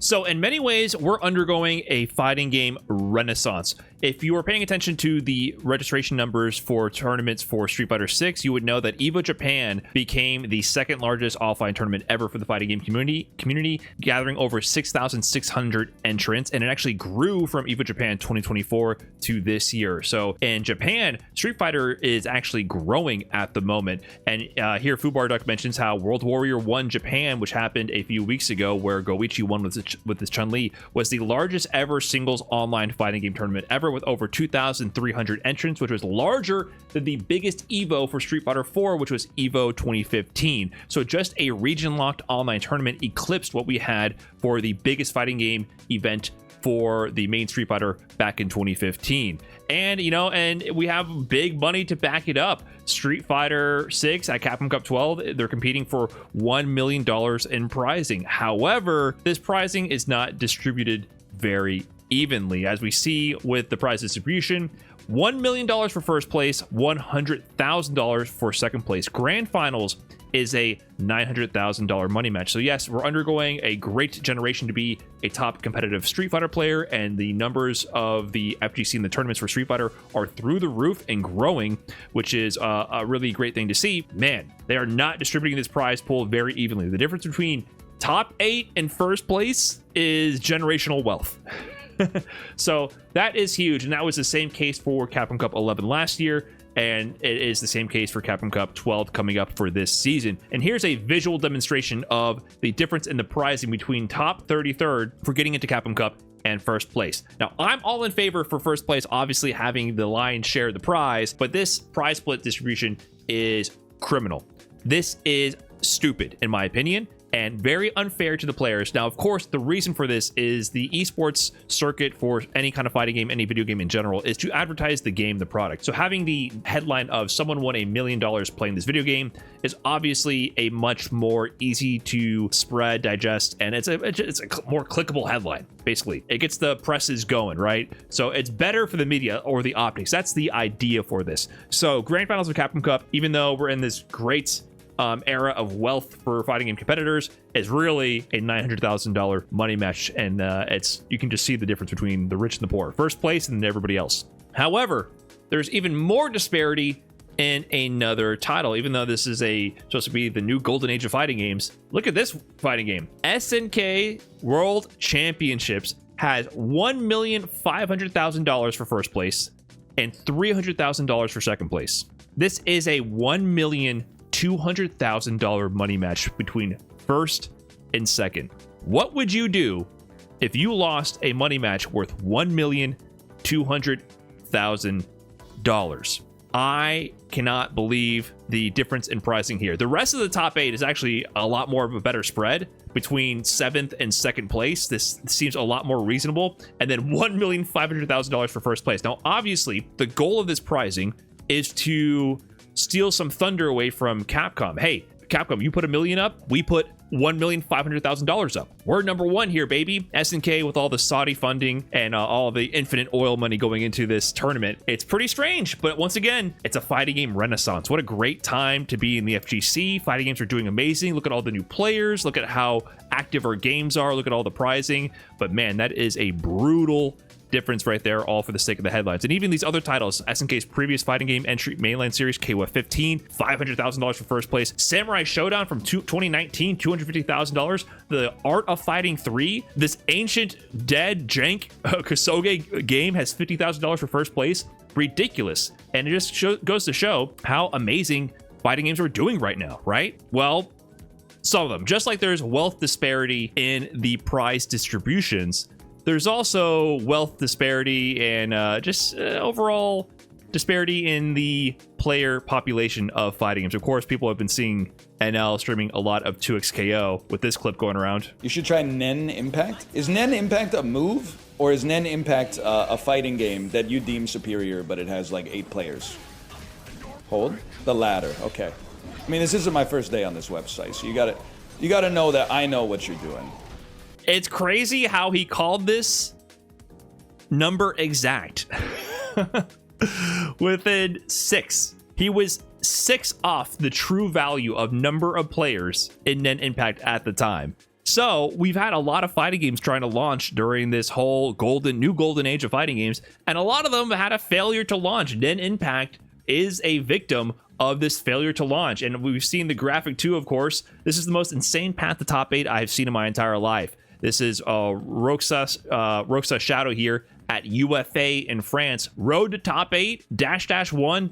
So in many ways, we're undergoing a fighting game renaissance. If you were paying attention to the registration numbers for tournaments for Street Fighter 6, you would know that EVO Japan became the second largest offline tournament ever for the fighting game community, gathering over 6,600 entrants, and it actually grew from EVO Japan 2024 to this year. So in Japan, Street Fighter is actually growing at the moment. And here Fubar Duck mentions how World Warrior 1 Japan, which happened a few weeks ago, where Goichi won with his Chun-Li, was the largest ever singles online fighting game tournament ever, with over 2,300 entrants, which was larger than the biggest EVO for Street Fighter 4, which was EVO 2015. So just a region-locked online tournament eclipsed what we had for the biggest fighting game event for the main Street Fighter back in 2015. And and we have big money to back it up. Street Fighter 6 at Capcom Cup 12, they're competing for $1 million in prizing. However, this prizing is not distributed very evenly, as we see with the prize distribution. $1 million for first place, $100,000 for second place. Grand finals is a $900,000 money match. So yes, we're undergoing a great generation to be a top competitive Street Fighter player, and the numbers of the FGC and the tournaments for Street Fighter are through the roof and growing, which is a really great thing to see. Man, they are not distributing this prize pool very evenly. The difference between top 8 and first place is generational wealth. So that is huge, and that was the same case for Capcom Cup 11 last year, and it is the same case for Capcom Cup 12 coming up for this season. And here's a visual demonstration of the difference in the pricing between top 33rd for getting into Capcom Cup and first place. Now, I'm all in favor for first place, obviously having the lion's share of the prize, but this prize split distribution is criminal. This is stupid, in my opinion, and very unfair to the players. Now, of course, the reason for this is the esports circuit for any kind of fighting game, any video game in general, is to advertise the game, the product. So having the headline of someone won $1 million playing this video game is obviously a much more easy to spread, digest, and it's a more clickable headline. Basically, it gets the presses going, right? So it's better for the media or the optics. That's the idea for this. So grand finals of Capcom Cup, even though we're in this great era of wealth for fighting game competitors, is really a $900,000 money match, and you can just see the difference between the rich and the poor, first place and everybody else. However, there's even more disparity in another title. Even though this is supposed to be the new golden age of fighting games, look at this fighting game. SNK World Championships has $1,500,000 for first place and $300,000 for second place. This is a $1,200,000 money match between first and second. What would you do if you lost a money match worth $1,200,000? I cannot believe the difference in pricing here. The rest of the top 8 is actually a lot more of a better spread between 7th and second place. This seems a lot more reasonable. And then $1,500,000 for first place. Now, obviously, the goal of this pricing is to steal some thunder away from Capcom. Hey, Capcom, you put $1 million up, we put $1,500,000 up. We're number one here, baby. SNK, with all the Saudi funding and all the infinite oil money going into this tournament, it's pretty strange. But once again, it's a fighting game renaissance. What a great time to be in the FGC. Fighting games are doing amazing. Look at all the new players. Look at how active our games are. Look at all the prizing. But man, that is a brutal difference right there, all for the sake of the headlines. And even these other titles, SNK's previous fighting game entry mainline series, KOF 15, $500,000 for first place. Samurai Showdown from 2019, $250,000. The Art of Fighting 3, this ancient dead jank Kosoge game, has $50,000 for first place. Ridiculous. And it just goes to show how amazing fighting games are doing right now, right? Well, some of them. Just like there's wealth disparity in the prize distributions, there's also wealth disparity and overall disparity in the player population of fighting games. Of course, people have been seeing NL streaming a lot of 2xKO with this clip going around. You should try Nen Impact. Is Nen Impact a move, or is Nen Impact a fighting game that you deem superior, but it has like 8 players? Hold the latter. Okay. I mean, this isn't my first day on this website, so you gotta know that I know what you're doing. It's crazy how he called this number exact. Within 6. He was 6 off the true value of number of players in Nen Impact at the time. So we've had a lot of fighting games trying to launch during this whole new golden age of fighting games, and a lot of them had a failure to launch. Nen Impact is a victim of this failure to launch, and we've seen the graphic too. Of course, this is the most insane path to top 8 I've seen in my entire life. This is Roxa Shadow here at UFA in France. Road to top 8 --1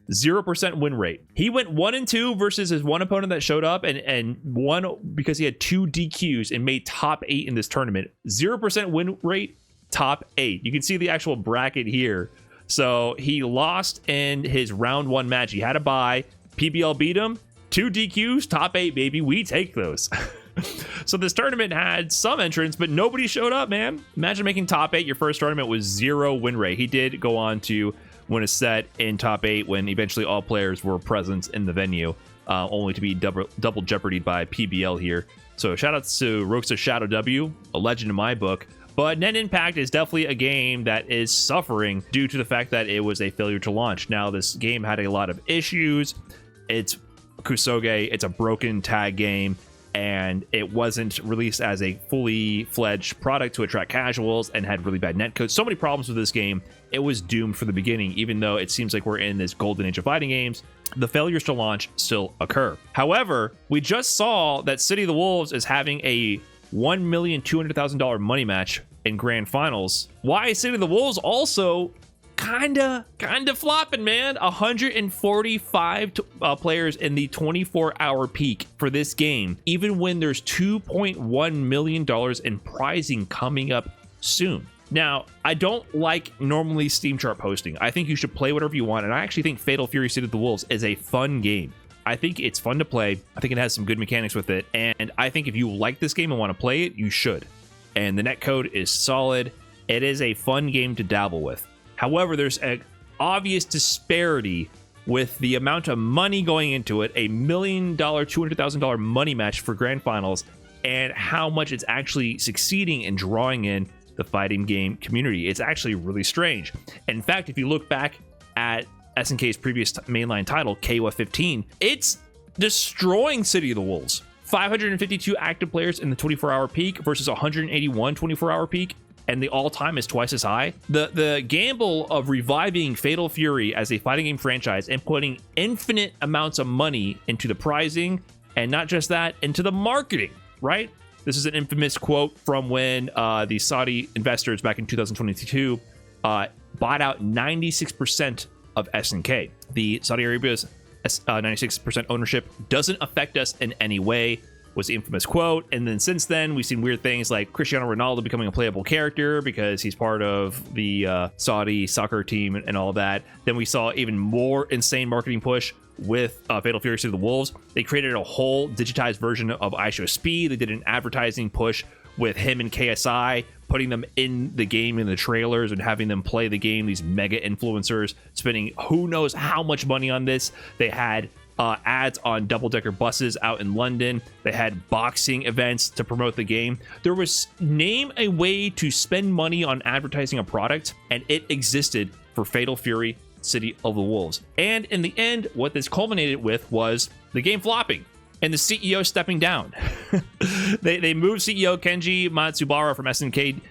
0% win rate. He went 1-2 versus his one opponent that showed up and won because he had 2 DQs and made top 8 in this tournament. 0% win rate, top 8. You can see the actual bracket here. So he lost in his round 1 match. He had a bye. PBL beat him. 2 DQs, top 8, baby. We take those. So this tournament had some entrants, but nobody showed up, man. Imagine making top 8 your first tournament with 0 win rate. He did go on to win a set in top 8 when eventually all players were present in the venue, only to be double jeopardied by PBL here. So shout out to Roxa Shadow W, a legend in my book. But Nen Impact is definitely a game that is suffering due to the fact that it was a failure to launch. Now, this game had a lot of issues. It's Kusoge, it's a broken tag game, and it wasn't released as a fully fledged product to attract casuals and had really bad netcode. So many problems with this game. It was doomed from the beginning, even though it seems like we're in this golden age of fighting games. The failures to launch still occur. However, we just saw that City of the Wolves is having a $1,200,000 money match in grand finals. Why is City of the Wolves also kinda flopping, man? 145 players in the 24-hour peak for this game, even when there's $2.1 million in prizing coming up soon. Now, I don't like normally Steam chart posting. I think you should play whatever you want, and I actually think Fatal Fury City of the Wolves is a fun game. I think it's fun to play. I think it has some good mechanics with it, and I think if you like this game and want to play it, you should. And the netcode is solid. It is a fun game to dabble with. However, there's an obvious disparity with the amount of money going into it, $1 million, $200,000 money match for grand finals, and how much it's actually succeeding in drawing in the fighting game community. It's actually really strange. In fact, if you look back at SNK's previous mainline title, KOF 15, it's destroying City of the Wolves. 552 active players in the 24-hour peak versus 181 24-hour peak, and the all-time is twice as high. The gamble of reviving Fatal Fury as a fighting game franchise and putting infinite amounts of money into the prizing, and not just that, into the marketing, right? This is an infamous quote from when the Saudi investors back in 2022 bought out 96% of SNK. The Saudi Arabia's 96% ownership doesn't affect us in any way, was the infamous quote. And then since then, we've seen weird things like Cristiano Ronaldo becoming a playable character because he's part of the Saudi soccer team and all that. Then we saw even more insane marketing push with Fatal Fury City of the Wolves. They created a whole digitized version of iShow Speed. They did an advertising push with him and KSI, putting them in the game in the trailers and having them play the game, these mega influencers, spending who knows how much money on this. They had ads on double-decker buses out in London. They had boxing events to promote the game. There was name a way to spend money on advertising a product, and it existed for Fatal Fury City of the Wolves. And in the end, what this culminated with was the game flopping and the CEO stepping down. They moved CEO Kenji Matsubara from SNK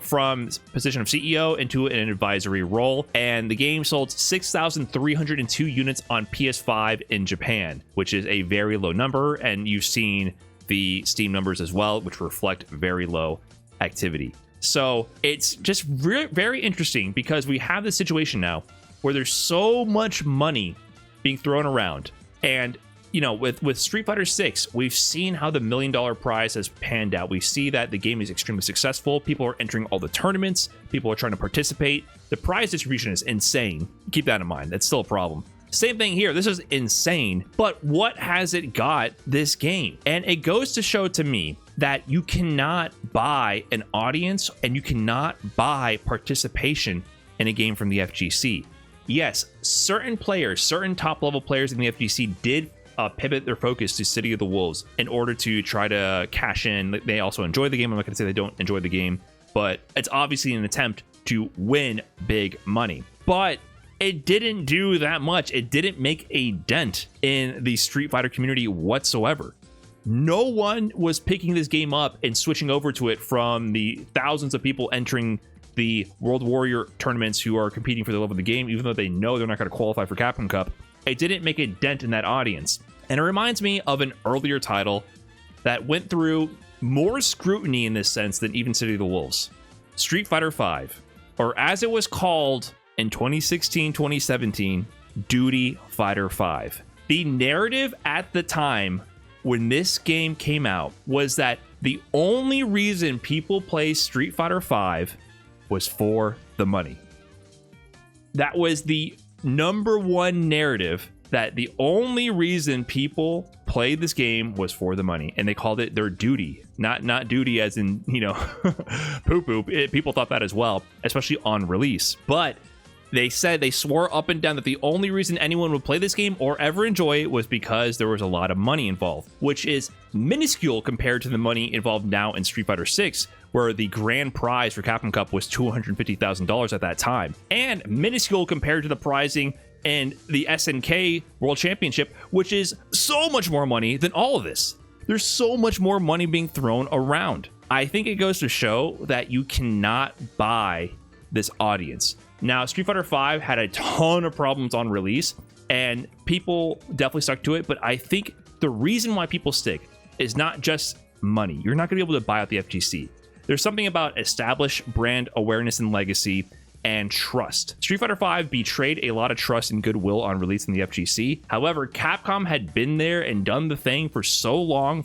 from position of CEO into an advisory role, and the game sold 6,302 units on PS5 in Japan, which is a very low number, and you've seen the Steam numbers as well, which reflect very low activity. So it's just very interesting because we have this situation now where there's so much money being thrown around, and you know, with Street Fighter 6, we've seen how the $1 million prize has panned out. We see that the game is extremely successful. People are entering all the tournaments. People are trying to participate. The prize distribution is insane. Keep that in mind. That's still a problem. Same thing here. This is insane. But what has it got this game? And it goes to show to me that you cannot buy an audience and you cannot buy participation in a game from the FGC. Yes, certain players, certain top-level players in the FGC did pivot their focus to City of the Wolves in order to try to cash in. They also enjoy the game. I'm not going to say they don't enjoy the game, but it's obviously an attempt to win big money. But it didn't do that much. It didn't make a dent in the Street Fighter community whatsoever. No one was picking this game up and switching over to it from the thousands of people entering the World Warrior tournaments who are competing for the love of the game, even though they know they're not going to qualify for Capcom Cup. It didn't make a dent in that audience. And it reminds me of an earlier title that went through more scrutiny in this sense than even City of the Wolves. Street Fighter V, or as it was called in 2016-2017, Duty Fighter V. The narrative at the time when this game came out was that the only reason people play Street Fighter V was for the money. That was the number one narrative, that the only reason people played this game was for the money, and they called it their duty. Not duty as in, poop poop. People thought that as well, especially on release. But they said, they swore up and down that the only reason anyone would play this game or ever enjoy it was because there was a lot of money involved, which is minuscule compared to the money involved now in Street Fighter 6, where the grand prize for Capcom Cup was $250,000 at that time, and minuscule compared to the prizing in the SNK World Championship, which is so much more money than all of this. There's so much more money being thrown around. I think it goes to show that you cannot buy this audience. Now, Street Fighter V had a ton of problems on release, and people definitely stuck to it, but I think the reason why people stick is not just money. You're not going to be able to buy out the FGC. There's something about established brand awareness and legacy and trust. Street Fighter V betrayed a lot of trust and goodwill on release in the FGC. However, Capcom had been there and done the thing for so long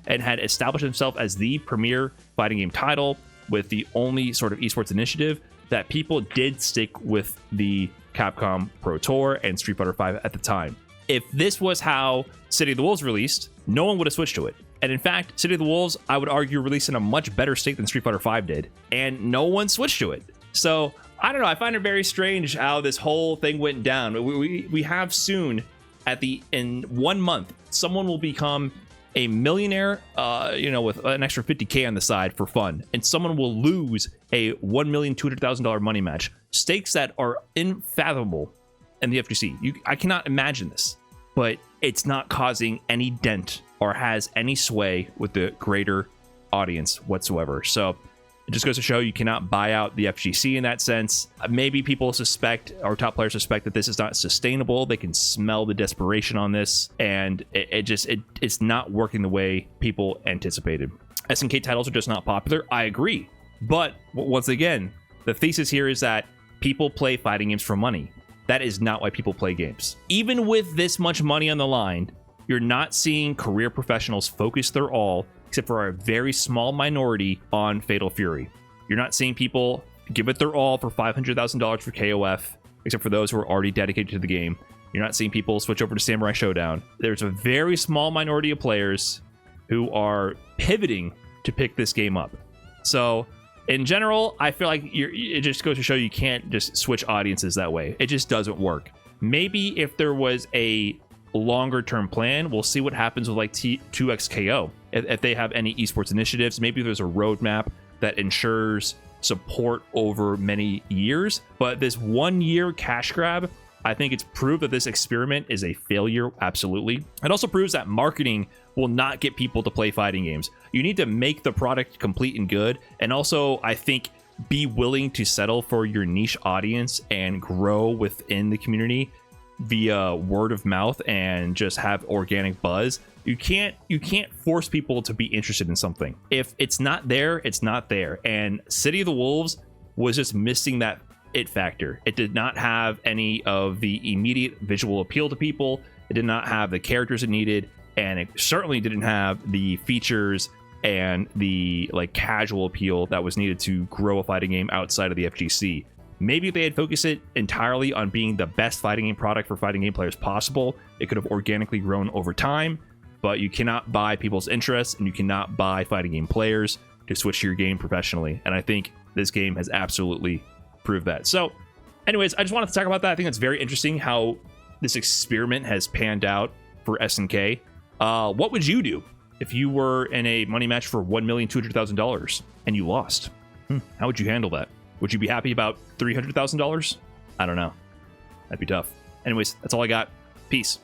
and had established himself as the premier fighting game title with the only sort of esports initiative that people did stick with the Capcom Pro Tour and Street Fighter V at the time. If this was how City of the Wolves released, no one would have switched to it. And in fact, City of the Wolves, I would argue, released in a much better state than Street Fighter V did, and no one switched to it. So, I don't know, I find it very strange how this whole thing went down. We have soon, in 1 month, someone will become a millionaire, with an extra $50K on the side for fun, and someone will lose a $1,200,000 money match. Stakes that are unfathomable in the FGC. I cannot imagine this, but it's not causing any dent or has any sway with the greater audience whatsoever. So it just goes to show you cannot buy out the FGC in that sense. Maybe people suspect, or top players suspect, that this is not sustainable. They can smell the desperation on this, and it's not working the way people anticipated. SNK titles are just not popular. I agree. But once again, the thesis here is that people play fighting games for money. That is not why people play games. Even with this much money on the line, you're not seeing career professionals focus their all, except for a very small minority, on Fatal Fury. You're not seeing people give it their all for $500,000 for KOF, except for those who are already dedicated to the game. You're not seeing people switch over to Samurai Showdown. There's a very small minority of players who are pivoting to pick this game up. So, in general, I feel like it just goes to show you can't just switch audiences that way. It just doesn't work. Maybe if there was a longer term plan, we'll see what happens with like 2XKO. If they have any esports initiatives, maybe there's a roadmap that ensures support over many years. But this 1 year cash grab, I think it's proved that this experiment is a failure, absolutely. It also proves that marketing will not get people to play fighting games. You need to make the product complete and good, and also, I think, be willing to settle for your niche audience and grow within the community via word of mouth and just have organic buzz. You can't force people to be interested in something. If it's not there, it's not there. And City of the Wolves was just missing that it factor. It did not have any of the immediate visual appeal to people. It did not have the characters it needed, and it certainly didn't have the features and the casual appeal that was needed to grow a fighting game outside of the FGC. Maybe if they had focused it entirely on being the best fighting game product for fighting game players possible, it could have organically grown over time. But you cannot buy people's interests, and you cannot buy fighting game players to switch to your game professionally. And I think this game has absolutely proved that. So anyways, I just wanted to talk about that. I think it's very interesting how this experiment has panned out for SNK. What would you do if you were in a money match for $1,200,000 and you lost? How would you handle that? Would you be happy about $300,000? I don't know. That'd be tough. Anyways, that's all I got. Peace.